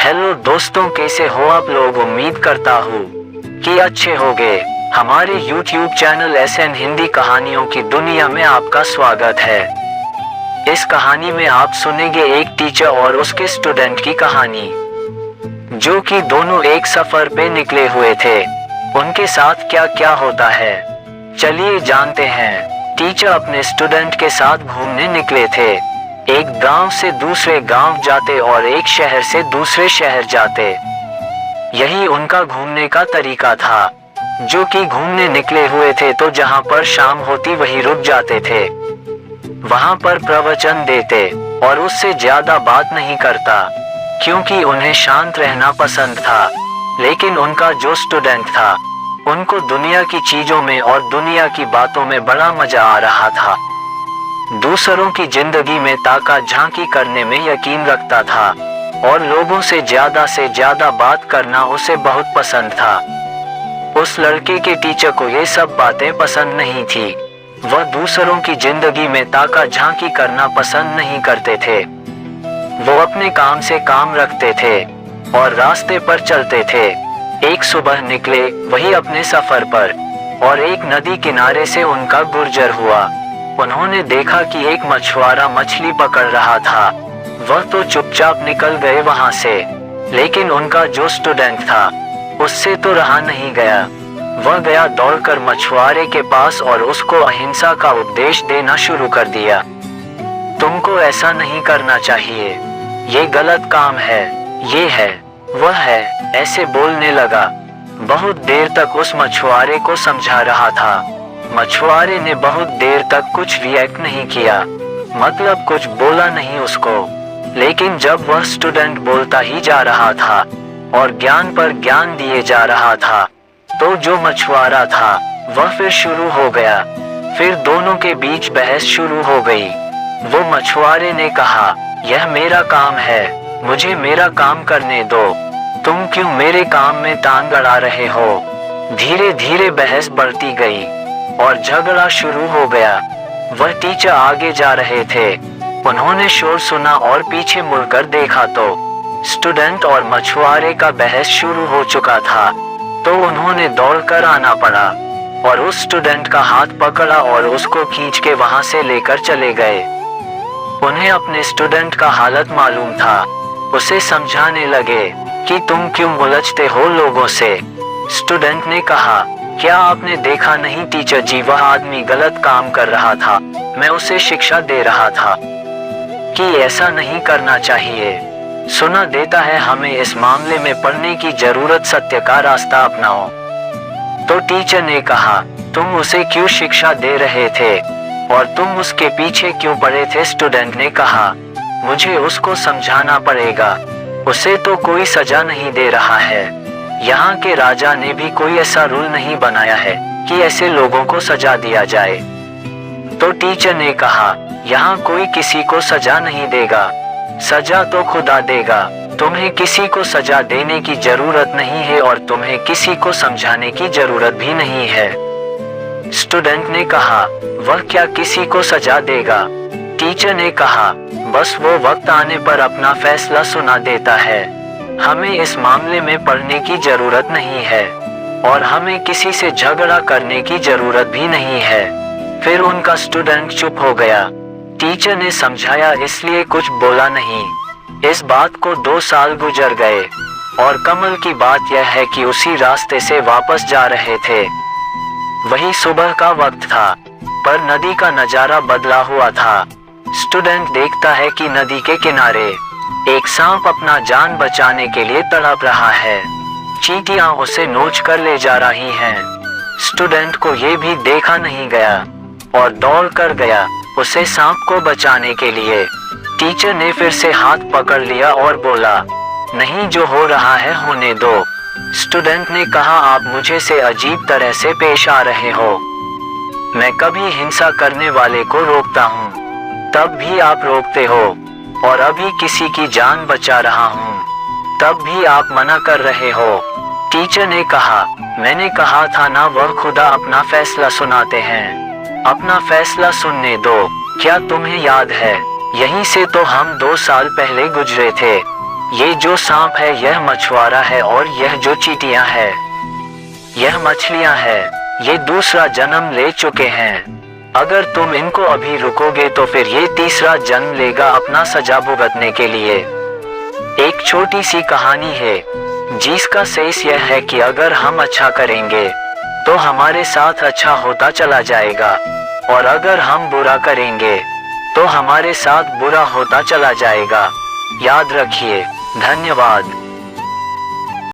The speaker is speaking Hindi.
हेलो दोस्तों, कैसे हो आप लोग। उम्मीद करता हूँ कि अच्छे होंगे। हमारे YouTube चैनल SN हिंदी कहानियों की दुनिया में आपका स्वागत है। इस कहानी में आप सुनेंगे एक टीचर और उसके स्टूडेंट की कहानी, जो कि दोनों एक सफर पे निकले हुए थे। उनके साथ क्या क्या होता है, चलिए जानते हैं। टीचर अपने स्टूडेंट के साथ घूमने निकले थे। एक गांव से दूसरे गांव जाते और एक शहर से दूसरे शहर जाते। यही उनका घूमने का तरीका था। जो कि घूमने निकले हुए थे तो जहां पर शाम होती वहीं रुक जाते थे। वहां पर प्रवचन देते और उससे ज्यादा बात नहीं करता, क्योंकि उन्हें शांत रहना पसंद था। लेकिन उनका जो स्टूडेंट था, उनको दुनिया की चीजों में और दुनिया की बातों में बड़ा मजा आ रहा था। दूसरों की जिंदगी में ताका झांकी करने में यकीन रखता था और लोगों से ज्यादा बात करना उसे बहुत पसंद था। उस लड़के के टीचर को ये सब बातें पसंद नहीं थी। वह दूसरों की जिंदगी में ताका झांकी करना पसंद नहीं करते थे। वो अपने काम से काम रखते थे और रास्ते पर चलते थे। एक सुबह निकले वही अपने सफर पर, और एक नदी किनारे से उनका गुजर हुआ। उन्होंने देखा कि एक मछुआरा मछली पकड़ रहा था। वह तो चुपचाप निकल गए वहां से, लेकिन उनका जो स्टूडेंट था, उससे तो रहा नहीं गया। वह गया दौड़कर मछुआरे के पास और उसको अहिंसा का उपदेश देना शुरू कर दिया। तुमको ऐसा नहीं करना चाहिए, ये गलत काम है, ये है, वह है, ऐसे बोलने लगा। बहुत देर तक उस मछुआरे को समझा रहा था। मछुआरे ने बहुत देर तक कुछ रिएक्ट नहीं किया, मतलब कुछ बोला नहीं उसको। लेकिन जब वह स्टूडेंट बोलता ही जा रहा था और ज्ञान पर ज्ञान दिए जा रहा था, तो जो मछुआरा था वह फिर शुरू हो गया। फिर दोनों के बीच बहस शुरू हो गई। वो मछुआरे ने कहा, यह मेरा काम है, मुझे मेरा काम करने दो, तुम क्यों मेरे काम में टांग अड़ा रहे हो। धीरे धीरे बहस बढ़ती गई और झगड़ा शुरू हो गया। वह टीचर आगे जा रहे थे। उन्होंने शोर सुना और पीछे मुड़कर देखा तो स्टूडेंट और मछुआरे का बहस शुरू हो चुका था। तो उन्होंने दौड़कर आना पड़ा और उस स्टूडेंट का हाथ पकड़ा और उसको खींच के वहां से लेकर चले गए। उन्हें अपने स्टूडेंट का हालत मालूम था। उसे समझाने लगे कि तुम क्यों उलझते हो लोगों से। स्टूडेंट ने कहा, क्या आपने देखा नहीं टीचर जी, वह आदमी गलत काम कर रहा था, मैं उसे शिक्षा दे रहा था कि ऐसा नहीं करना चाहिए। सुना देता है हमें इस मामले में पढ़ने की जरूरत, सत्य का रास्ता अपनाओ। तो टीचर ने कहा, तुम उसे क्यों शिक्षा दे रहे थे और तुम उसके पीछे क्यों पड़े थे। स्टूडेंट ने कहा, मुझे उसको समझाना पड़ेगा, उसे तो कोई सजा नहीं दे रहा है। यहाँ के राजा ने भी कोई ऐसा रूल नहीं बनाया है कि ऐसे लोगों को सजा दिया जाए। तो टीचर ने कहा, यहाँ कोई किसी को सजा नहीं देगा, सजा तो खुदा देगा। तुम्हें किसी को सजा देने की जरूरत नहीं है और तुम्हें किसी को समझाने की जरूरत भी नहीं है। स्टूडेंट ने कहा, वह क्या किसी को सजा देगा। टीचर ने कहा, बस वो वक्त आने पर अपना फैसला सुना देता है। हमें इस मामले में पढ़ने की जरूरत नहीं है और हमें किसी से झगड़ा करने की जरूरत भी नहीं है। फिर उनका स्टूडेंट चुप हो गया। टीचर ने समझाया इसलिए कुछ बोला नहीं। इस बात को 2 साल गुजर गए और कमाल की बात यह है कि उसी रास्ते से वापस जा रहे थे। वही सुबह का वक्त था, पर नदी का नजारा बदला हुआ था। स्टूडेंट देखता है कि नदी के किनारे एक सांप अपना जान बचाने के लिए तड़प रहा है। चींटियां उसे नोच कर ले जा रही हैं। स्टूडेंट को ये भी देखा नहीं गया और दौड़ कर गया उसे सांप को बचाने के लिए। टीचर ने फिर से हाथ पकड़ लिया और बोला, नहीं, जो हो रहा है होने दो। स्टूडेंट ने कहा, आप मुझे से अजीब तरह से पेश आ रहे हो। मैं कभी हिंसा करने वाले को रोकता हूँ, तब भी आप रोकते हो, और अभी किसी की जान बचा रहा हूँ, तब भी आप मना कर रहे हो। टीचर ने कहा, मैंने कहा था ना, वह खुदा अपना फैसला सुनाते हैं, अपना फैसला सुनने दो। क्या तुम्हें याद है, यहीं से तो हम 2 साल पहले गुजरे थे। ये जो सांप है यह मछुआरा है और यह जो चींटियां है यह मछलियां है। ये दूसरा जन्म ले चुके हैं। अगर तुम इनको अभी रुकोगे तो फिर ये तीसरा जन्म लेगा अपना सजा भुगतने के लिए। एक छोटी सी कहानी है जिसका सेंस यह है कि अगर हम अच्छा करेंगे तो हमारे साथ अच्छा होता चला जाएगा और अगर हम बुरा करेंगे तो हमारे साथ बुरा होता चला जाएगा। याद रखिए। धन्यवाद।